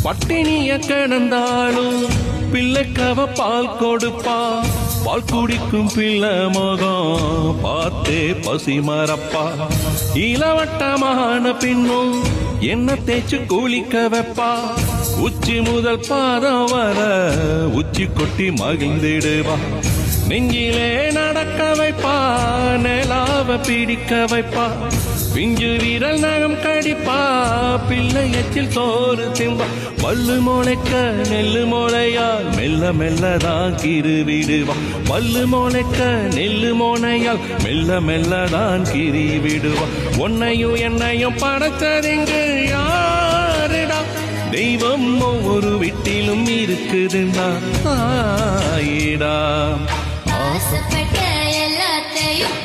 பட்டினிய கிடந்தாலும் பிள்ளைக்கவ பால் கொடுப்பா. பால் குடிக்கும் பிள்ளை முகம் பார்த்தே பசி மறப்பா. இளவட்டமான பின்னும் என்ன தேய்ச்சு குளிக்க வைப்பா. உச்சி முதல் பாதம் வர உச்சி கொட்டி மகிழ்ந்திடுவா. நெஞ்சிலே நடக்க வைப்பா, நிலாவ பிடிக்க வைப்பா. பிஞ்சு வீரல் நகம் கடிப்பா, பிள்ளை எச்சில் சோறு திம்பா. பல்லு முளைக்க நெல்லு மோளையால் மெல்ல மெல்லதான் கிரு விடுவா. பல்லு முளைக்க நெல்லு மோனையால் மெல்ல மெல்லதான் கிரி விடுவா. உன்னையும் என்னையும் படைச்சதிங்கு யாருடா? தெய்வம் ஒவ்வொரு வீட்டிலும் இருக்குதுன்னா தாயிடா. ஆசைப்பட்ட எல்லாத்தையும்